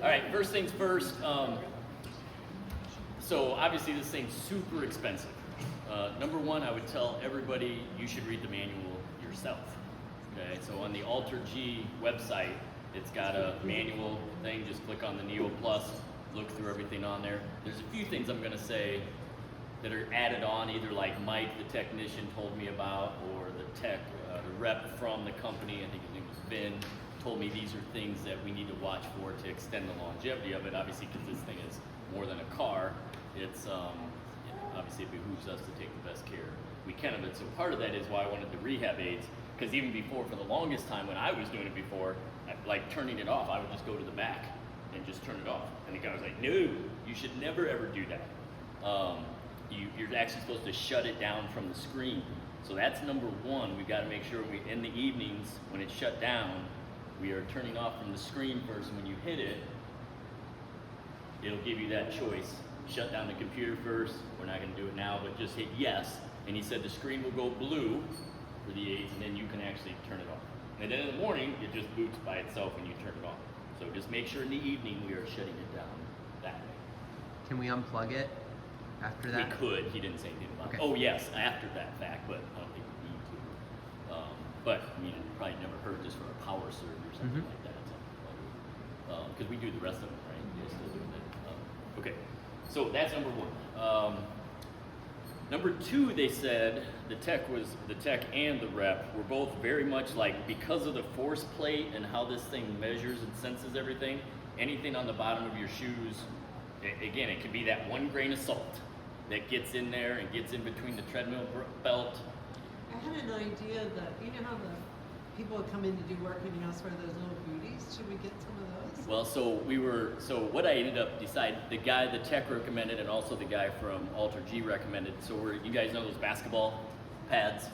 All right, first things first. So obviously this thing's super expensive. Number one, I would tell everybody you should read the manual yourself. Okay, so on the AlterG website, it's got a manual thing. Just click on the Neo Plus, look through everything on there. There's a few things I'm going to say that are added on, either like Mike, the technician, told me about, or the rep from the company, I think his name was Vin, told me these are things that we need to watch for to extend the longevity of it. Obviously, because this thing is more than a car, it's obviously it behooves us to take the best care we can of it. So part of that is why I wanted the rehab aids, because even before, for the longest time when I was doing it before, like turning it off, I would just go to the back and just turn it off. And the guy was like, no, you should never ever do that. You're actually supposed to shut it down from the screen. So that's number one. We've got to make sure in the evenings when it's shut down, we are turning off from the screen first. When you hit it, it'll give you that choice. Shut down the computer first. We're not going to do it now, but just hit yes. And he said the screen will go blue for the aids, and then you can actually turn it off. And then in the morning, it just boots by itself when you turn it off. So just make sure in the evening we are shutting it down that way. Can we unplug it after that? We could. He didn't say anything about it. Okay. Oh, yes, after that fact, but I don't think we need to. But, I mean, it probably never hurt just for a power surge or something like that. Because we do the rest of it, right? You're still doing it. Okay, so that's number one. Number two, they said the tech and the rep were both very much like, because of the force plate and how this thing measures and senses everything, anything on the bottom of your shoes, again, it could be that 1 grain of salt that gets in there and gets in between the treadmill belt. I had an idea that, you know how the people would come in to do work and you also wear those little booties? Should we get some of those? Well, so what I ended up deciding, the tech recommended, and also the guy from AlterG recommended, you guys know those basketball pads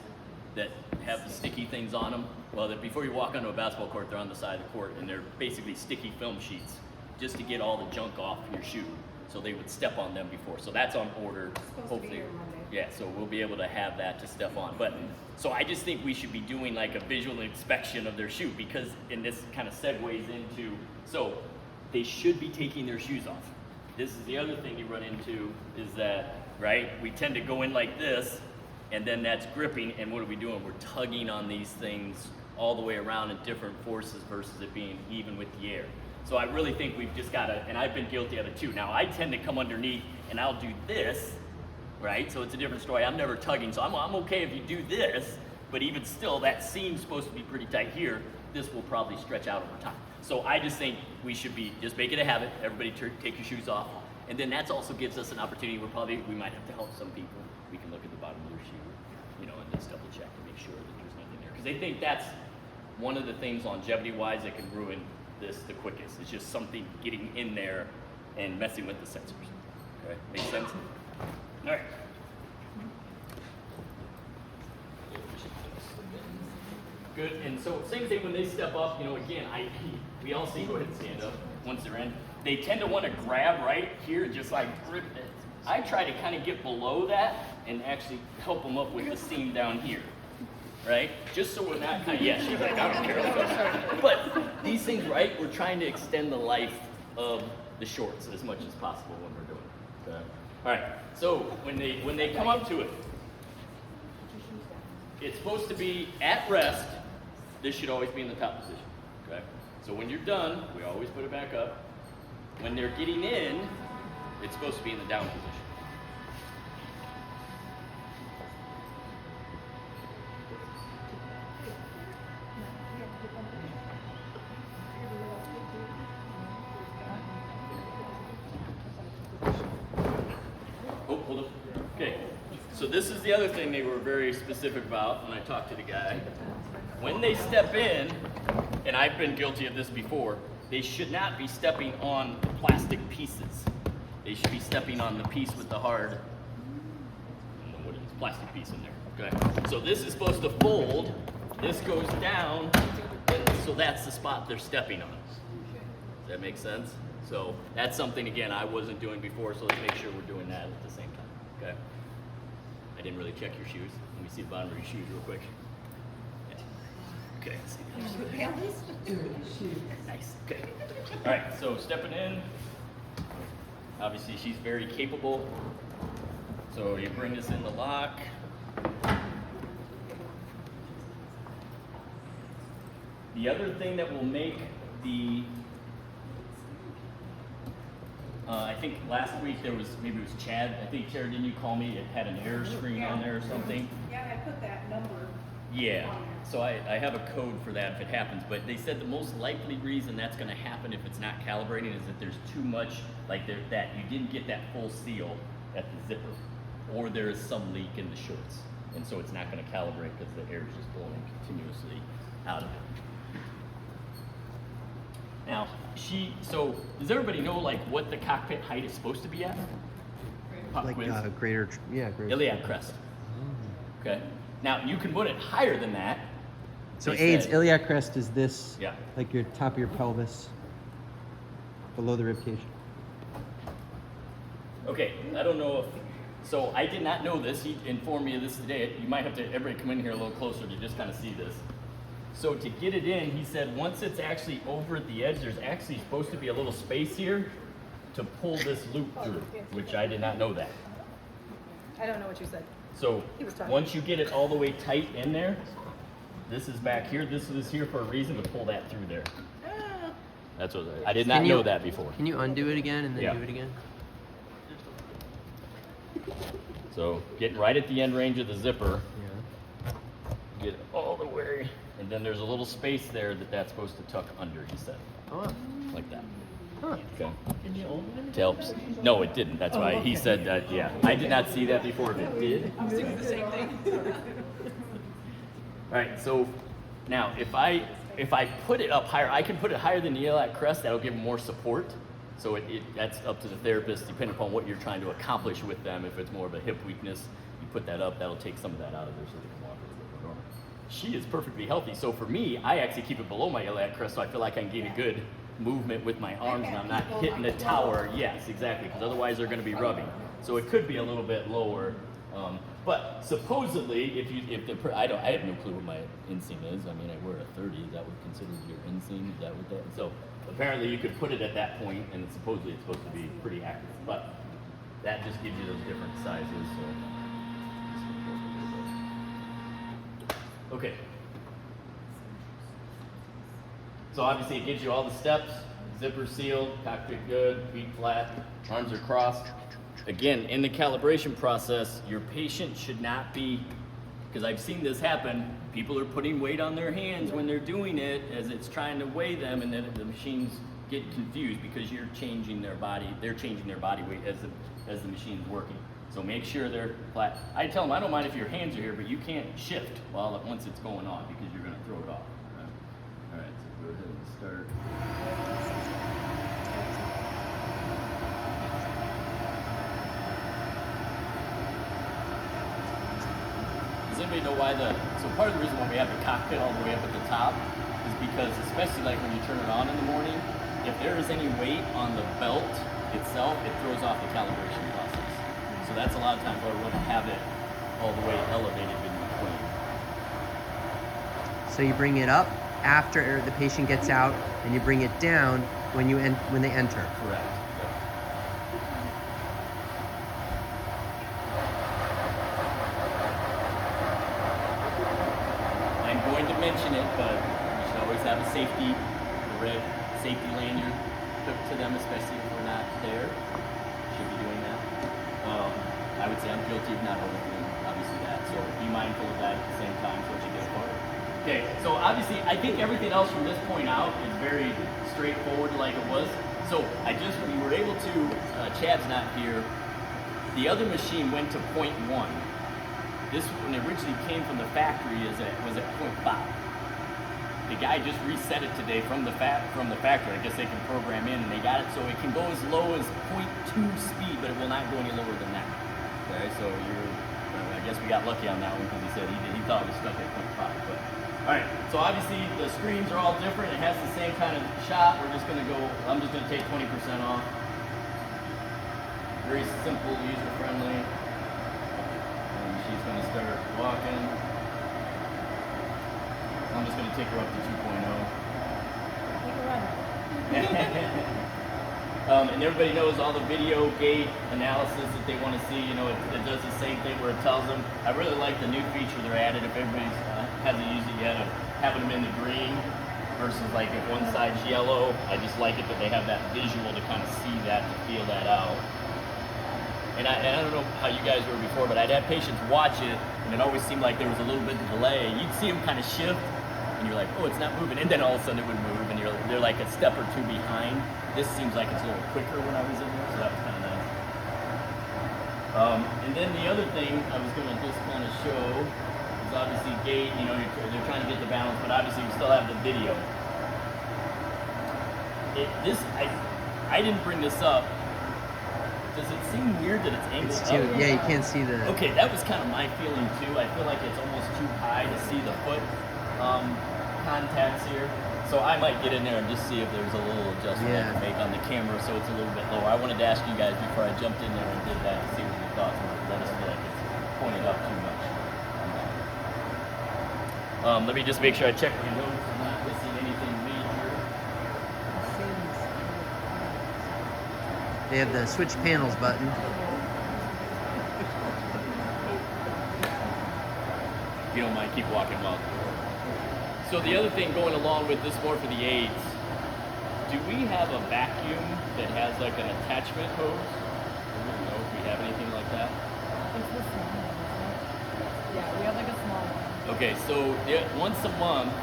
that have the sticky things on them? Well, before you walk onto a basketball court, they're on the side of the court, and they're basically sticky film sheets just to get all the junk off your shoe. So they would step on them before. So that's on order. Hopefully, yeah, so we'll be able to have that to step on. But so I just think we should be doing like a visual inspection of their shoe, because, and this kind of segues into, so they should be taking their shoes off. This is the other thing you run into, is that, right, we tend to go in like this, and then that's gripping, and what are we doing? We're tugging on these things all the way around in different forces versus it being even with the air. So I really think we've just got to, and I've been guilty of it too. Now I tend to come underneath and I'll do this, right? So it's a different story. I'm never tugging, so I'm okay if you do this, but even still, that seam's supposed to be pretty tight here. This will probably stretch out over time. So I just think we should be, just make it a habit. Everybody take your shoes off. And then that also gives us an opportunity where we might have to help some people. We can look at the bottom of their shoe, and just double check to make sure that there's nothing there. Because they think that's one of the things longevity-wise that can ruin this the quickest. It's just something getting in there and messing with the sensors. Okay, make sense? All right. Good, and so same thing when they step up, again, we all see, go ahead and stand up once they're in. They tend to want to grab right here and just like grip it. I try to kind of get below that and actually help them up with the seam down here. Right? Just so we're not kind of, yeah, she's like, I don't care. But these things, right, we're trying to extend the life of the shorts as much as possible when we're doing it. Okay? All right, so when they come up to it, it's supposed to be at rest. This should always be in the top position. Okay? So when you're done, we always put it back up. When they're getting in, it's supposed to be in the down position. Oh, hold up. Okay. So this is the other thing they were very specific about when I talked to the guy. When they step in, and I've been guilty of this before, they should not be stepping on the plastic pieces. They should be stepping on the piece with the hard, I don't know what it is, plastic piece in there. Okay. So this is supposed to fold. This goes down, and so that's the spot they're stepping on. Does that make sense? So that's something, again, I wasn't doing before, so let's make sure we're doing that at the same time. Okay. I didn't really check your shoes. Let me see the bottom of your shoes real quick. Okay. Shoot. Nice. Okay. All right. So stepping in. Obviously, she's very capable. So you bring this in the lock. The other thing that will make the I think last week there was, maybe it was Chad. I think, Chad, didn't you call me? It had an error screen on there or something. Yeah, I put that number. Yeah, so I have a code for that if it happens, but they said the most likely reason that's going to happen if it's not calibrating is that there's too much, like that you didn't get that full seal at the zipper, or there is some leak in the shorts, and so it's not going to calibrate because the air is just blowing continuously out of it. Now, so does everybody know like what the cockpit height is supposed to be at? Pop Like quiz. greater, yeah, greater. Iliad crest. Okay. Now you can put it higher than that. So They AIDS, said. iliac crest is this, Yeah. like your top of your pelvis, below the rib cage. Okay, I don't know if, so I did not know this. He informed me of this today. You might have to, everybody come in here a little closer to just kind of see this. So to get it in, he said once it's actually over at the edge, there's actually supposed to be a little space here to pull this loop through, which I did not know that. I don't know what you said. So He was talking. once you get it all the way tight in there, this is back here. This is here for a reason to pull that through there. That's what I did not Can you- know that before. Can you undo it again and then Yeah. do it again? So getting right at the end range of the zipper, Yeah. get it all the way, and then there's a little space there that's supposed to tuck under, he said, Oh, wow. like that. Huh. Okay. It helps. No, it didn't. That's why he said that. Yeah, I did not see that before. If it did. I was doing the same thing. All right. So now, if I put it up higher, I can put it higher than the iliac crest. That'll give them more support. So that's up to the therapist, depending upon what you're trying to accomplish with them. If it's more of a hip weakness, you put that up. That'll take some of that out of there, so they can walk a little bit more normal. She is perfectly healthy. So for me, I actually keep it below my iliac crest, so I feel like I can gain a good movement with my arms, and I'm not hitting the tower. Yes, exactly, because otherwise they're going to be rubbing. So it could be a little bit lower. But supposedly, I have no clue what my inseam is. I mean, I wear a 30. Is that what considered your inseam? Is that what that? So apparently you could put it at that point, and supposedly it's supposed to be pretty accurate. But that just gives you those different sizes. So. Okay. So obviously it gives you all the steps, zipper sealed, cockpit good, feet flat, arms are crossed. Again, in the calibration process, your patient should not be, because I've seen this happen, people are putting weight on their hands when they're doing it as it's trying to weigh them, and then the machines get confused because you're changing their body, they're changing their body weight as the machine's working. So make sure they're flat. I tell them, I don't mind if your hands are here, but you can't shift once it's going on because you're gonna throw it off. All right, so go ahead and start. Does anybody know why so part of the reason why we have the cockpit all the way up at the top is because, especially like when you turn it on in the morning, if there is any weight on the belt itself, it throws off the calibration process. So that's a lot of times why we want to have it all the way elevated in between. So you bring it up after the patient gets out, and you bring it down when they enter. Correct. I'm going to mention it, but you should always have a the red safety lanyard hooked to them, especially if we're not there. Should be doing that. I would say I'm guilty of not overdoing, obviously, that. So be mindful of that at the same time so that you get started. Okay, so obviously, I think everything else from this point out is very straightforward like it was. So we were able to, Chad's not here. The other machine went to 0.1. This one originally came from the factory was at 0.5. The guy just reset it today from the factory. I guess they can program in, and they got it so it can go as low as 0.2 speed, but it will not go any lower than that. Okay, so I guess we got lucky on that one because he said he thought it was stuck at 0.5. But all right, so obviously the screens are all different. It has the same kind of shot. I'm just gonna take 20% off. Very simple, user friendly. And she's gonna start walking. I'm just gonna take her up to 2.0. Take a run. And everybody knows all the video gate analysis that they want to see. You know, it does the same thing where it tells them. I really like the new feature they're added. If everybody's hasn't used it yet, of having them in the green versus like if one side's yellow. I just like it that they have that visual to kind of see that, to feel that out. And I don't know how you guys were before, but I'd have patients watch it, and it always seemed like there was a little bit of delay. You'd see them kind of shift, and you're like, oh, it's not moving. And then all of a sudden it would move, and they're like a step or two behind. This seems like it's a little quicker when I was in there, so that was kind of nice. And then the other thing I was going to just kind of show is obviously gate, you know, they're trying to get the balance, but obviously we still have the video. I didn't bring this up. Does it seem weird that it's angled It's too, up? yeah, you can't see the. Okay, that was kind of my feeling too. I feel like it's almost too high to see the foot contacts here. So I might get in there and just see if there's a little adjustment I can make on the camera so it's a little bit lower. I wanted to ask you guys before I jumped in there and did that to see what your thoughts were. Let us feel like it's pointed up too much. Let me just make sure I check my notes. I'm not missing anything major. They have the switch panels button. If you don't mind, keep walking while. So the other thing going along with this more for the aids, do we have a vacuum that has like an attachment hose? I don't know if we have anything like that. It's the small one, isn't it? Yeah, we have like a small one. Okay, so once a month,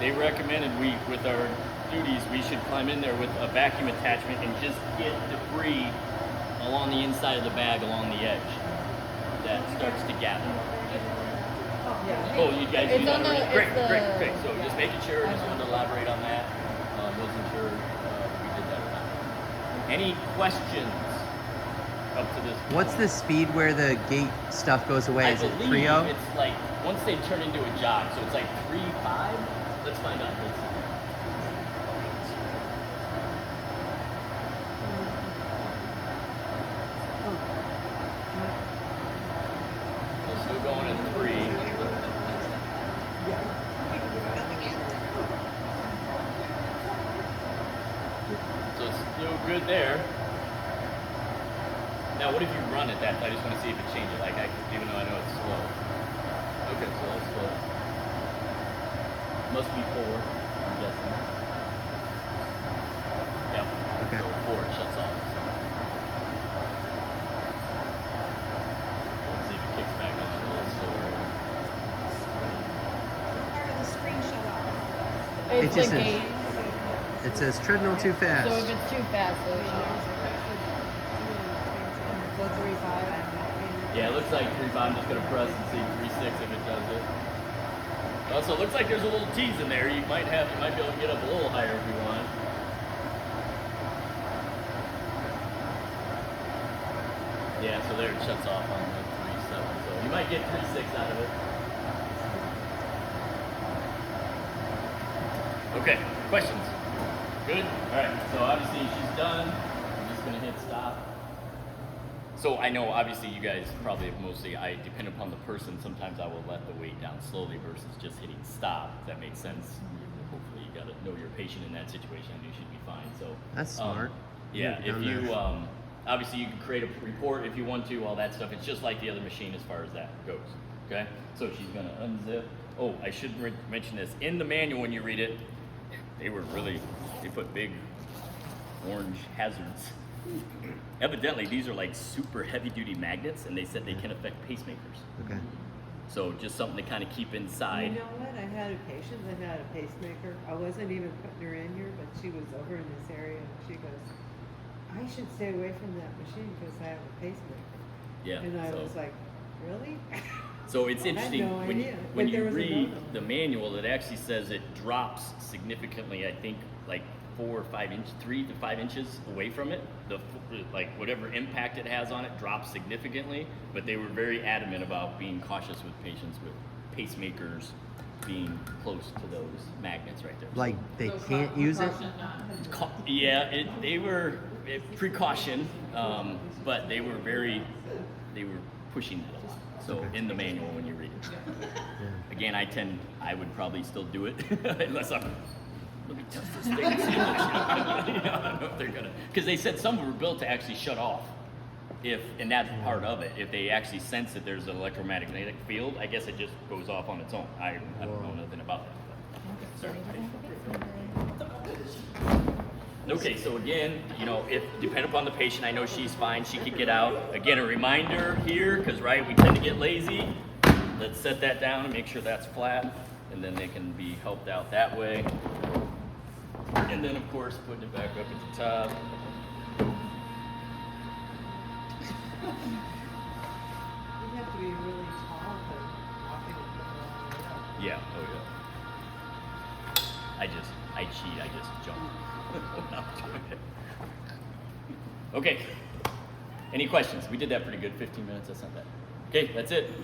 they recommended with our duties, we should climb in there with a vacuum attachment and just get debris along the inside of the bag, along the edge, that starts to gather. Oh, you guys do that already? Great. So just making sure, just wanted to elaborate on that. Wasn't sure if we did that or not. Any questions up to this point? What's the speed where the gate stuff goes away? I Is it believe 3.0? it's like, once they turn into a jog, so it's like 3.5? Let's find out. Still going at 3. So it's still good there. Now, what if you run at that? I just want to see if it changes. Like, even though I know it's slow. Okay, so that's slow. Must be 4, I'm guessing. Yeah. Okay. So 4 it shuts off. Let's see if it kicks back on a little slower. Part of the screen shut off. It's just the says- gate. It says treadmill too fast. So if it's too fast, it'll show. So 3.5. Yeah, it looks like 3.5. I'm just gonna press and see 3.6 if it does it. Also, it looks like there's a little tease in there. You might be able to get up a little higher if you want. Yeah, so there it shuts off on the 3.7. So you might get 3.6 out of it. Okay, questions? Good? Alright, so obviously she's done. I'm just gonna hit stop. So I know obviously you guys probably have mostly, I depend upon the person, sometimes I will let the weight down slowly versus just hitting stop, if that makes sense. Hopefully you gotta know your patient in that situation and you should be fine, so. That's smart. Yeah, Never if done you, that. obviously you can create a report if you want to, all that stuff. It's just like the other machine as far as that goes, okay? So she's gonna unzip. Oh, I should mention this. In the manual when you read it, they put big orange hazards. Evidently, these are like super heavy duty magnets and they said they can affect pacemakers. Okay. So just something to kind of keep You inside. know what? I had a patient that had a pacemaker. I wasn't even putting her in here, but she was over in this area and she goes, I should stay away from that machine because I have a pacemaker. Yeah. And I so. was like, really? So it's I had interesting no when, idea, when but there you was a read note on the it. manual, it actually says it drops significantly. I think like 3 to 5 inches away from it. Like whatever impact it has on it drops significantly. But they were very adamant about being cautious with patients with pacemakers being close to those magnets right there. Like they can't use it. Yeah, they were precaution, but they were pushing that a lot. So Okay. in the manual when you read it. Yeah. Again, I would probably still do it unless I'm, let me test this thing and see if it's, I don't know if they're gonna, because they said some were built to actually shut off. And that's part of it. If they actually sense that there's an electromagnetic field, I guess it just goes off on its own. I don't know nothing about that. But, sorry. Okay, so again, you know, if depending upon the patient, I know she's fine, she could get out. Again, a reminder here, because right, we tend to get lazy. Let's set that down and make sure that's flat, and then they can be helped out that way. And then, of course, putting it back up at the top. You'd have to be really tall to walk in and put it all the way up. Yeah, oh yeah. I cheat, I just jump when I'm doing it. Okay, any questions? We did that pretty good, 15 minutes, that's not bad. Okay, that's it.